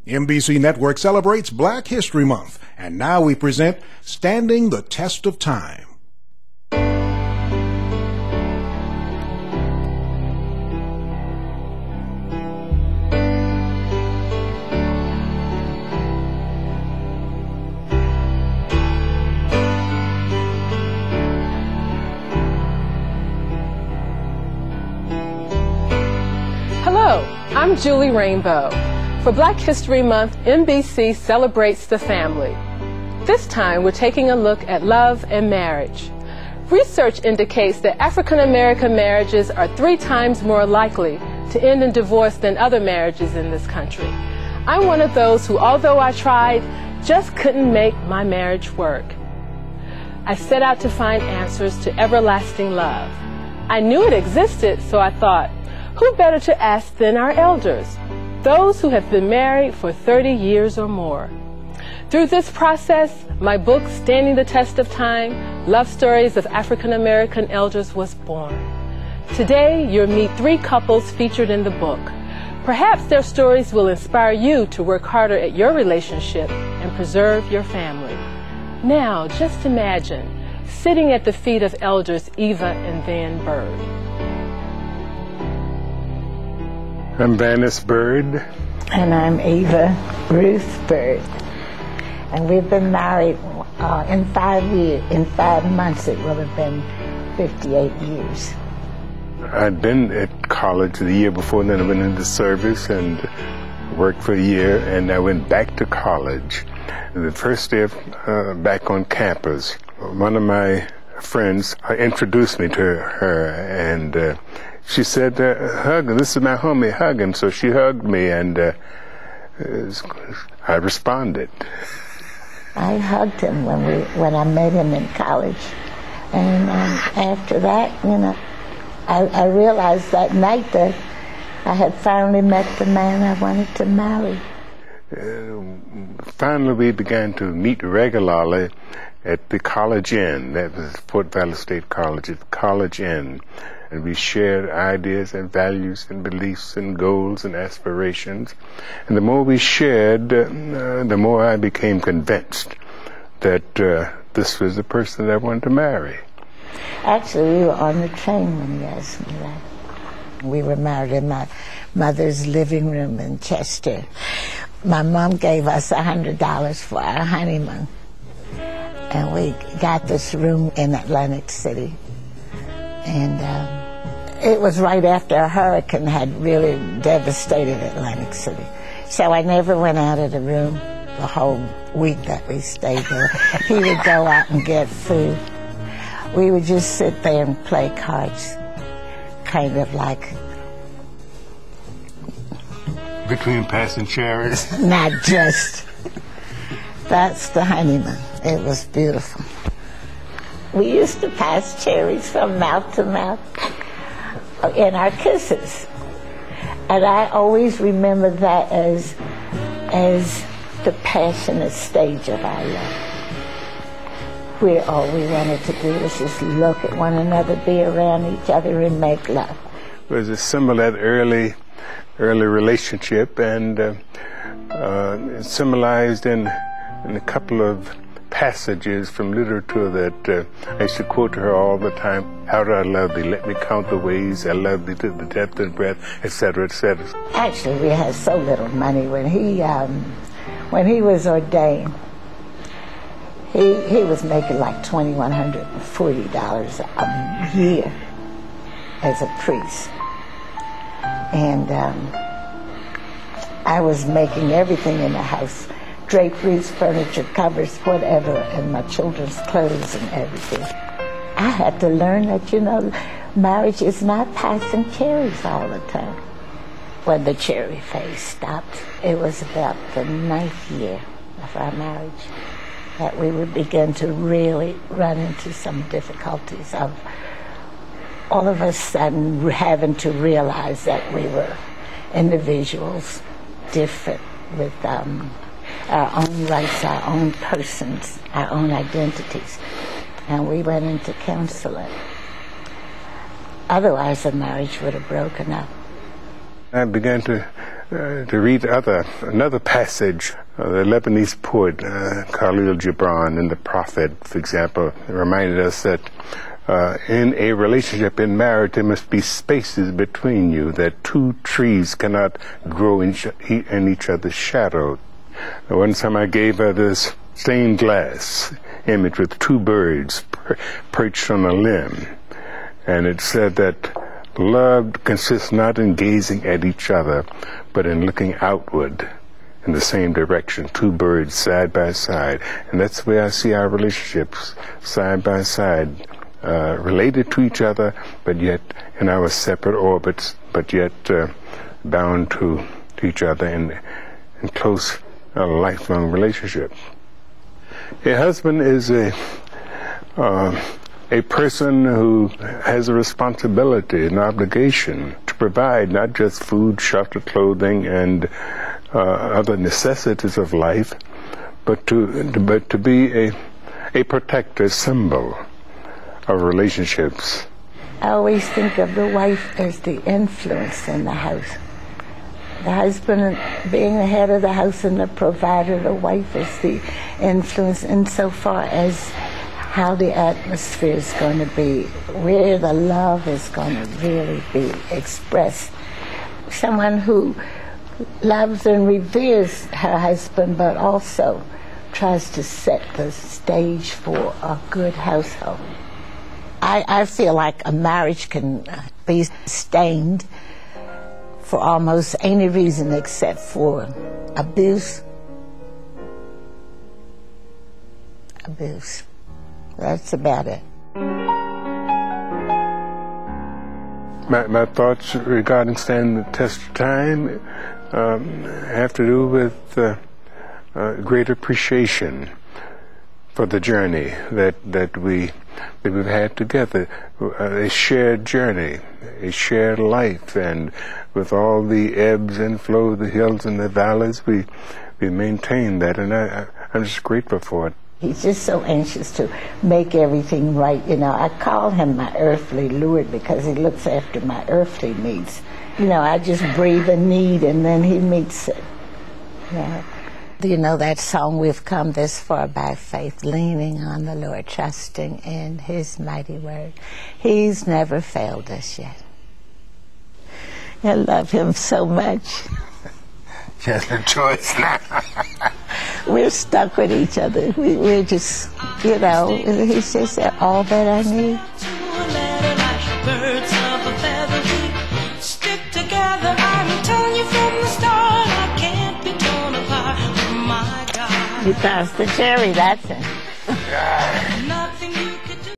NBC Network celebrates Black History Month, and now we present Standing the Test of Time. Hello, I'm Julie Rainbow. For Black History Month, NBC celebrates the family. This time, we're taking a look at love and marriage. Research indicates that African American marriages are 3 times more likely to end in divorce than other marriages in this country. I'm one of those who, although I tried, just couldn't make my marriage work. I set out to find answers to everlasting love. I knew it existed, so I thought, who better to ask than our elders, those who have been married for 30 years or more. Through this process, my book, Standing the Test of Time, Love Stories of African American Elders, was born. Today, you'll meet 3 couples featured in the book. Perhaps their stories will inspire you to work harder at your relationship and preserve your family. Now, just imagine sitting at the feet of elders Eva and Van Bird. I'm Vannis Bird. And I'm Eva Ruth Bird. And we've been married in 5 months it will have been 58 years. I'd been at college the year before, then I went into service and worked for a year, and I went back to college. The first day back on campus, one of my friends introduced me to her, and she said, hug him, this is my homie, hug him. So she hugged me, and I responded. I hugged him when I met him in college. And after that, you know, I realized that night that I had finally met the man I wanted to marry. Finally, we began to meet regularly at the College Inn. That was Fort Valley State College, at the College Inn. And we shared ideas and values and beliefs and goals and aspirations. And the more we shared, the more I became convinced that this was the person that I wanted to marry. Actually, we were on the train when he asked me that. We were married in my mother's living room in Chester. My mom gave us $100 for our honeymoon. And we got this room in Atlantic City. And it was right after a hurricane had really devastated Atlantic City. So I never went out of the room the whole week that we stayed there. He would go out and get food. We would just sit there and play cards, kind of like... Between passing cherries? Not just. That's the honeymoon. It was beautiful. We used to pass cherries from mouth to mouth in our kisses. And I always remember that as the passionate stage of our love. Where all we wanted to do was just look at one another, be around each other, and make love. It was a symbol of that early relationship, and it symbolized in a couple of passages from literature that I used to quote to her all the time. How do I love thee? Let me count the ways I love thee, to the depth and breadth, etc., etc. Actually, we had so little money when he was ordained. He was making like $2,140 a year as a priest, and I was making everything in the house. Draperies, furniture, covers, whatever, and my children's clothes and everything. I had to learn that, you know, marriage is not passing cherries all the time. When the cherry phase stopped, it was about the 9th year of our marriage that we would begin to really run into some difficulties of all of a sudden having to realize that we were individuals, different, with our own rights, our own persons, our own identities. And we went into counseling. Otherwise, the marriage would have broken up. I began to to read another passage. The Lebanese poet Khalil Gibran in The Prophet, for example, reminded us that in a relationship, in marriage, there must be spaces between you, that two trees cannot grow in each other's shadow. One time I gave her this stained glass image with two birds perched on a limb, and it said that love consists not in gazing at each other, but in looking outward in the same direction, two birds side by side. And that's the way I see our relationships, side by side, related to each other, but yet in our separate orbits, but yet bound to each other in close, lifelong relationships. A husband is a person who has a responsibility, an obligation to provide not just food, shelter, clothing, and other necessities of life, but to be a protector, symbol of relationships. I always think of the wife as the influence in the house. The husband being the head of the house and the provider, the wife is the influence insofar as how the atmosphere is going to be, where the love is going to really be expressed. Someone who loves and reveres her husband, but also tries to set the stage for a good household. I feel like a marriage can be stained for almost any reason except for abuse. Abuse. That's about it. My thoughts regarding standing the test of time have to do with great appreciation for the journey that we've had together, a shared journey, a shared life, and with all the ebbs and flows, the hills and the valleys, we maintain that, and I'm just grateful for it. He's just so anxious to make everything right. You know, I call him my earthly Lord because he looks after my earthly needs. You know, I just breathe a need and then he meets it. Yeah. You know that song, we've come this far by faith, leaning on the Lord, trusting in his mighty word. He's never failed us yet. I love him so much. She has no choice now. We're stuck with each other. We're just, you know, he's just all that I need. Stick together, I'm telling you from the start, I can't be torn apart. My God. You passed the cherry, that's it.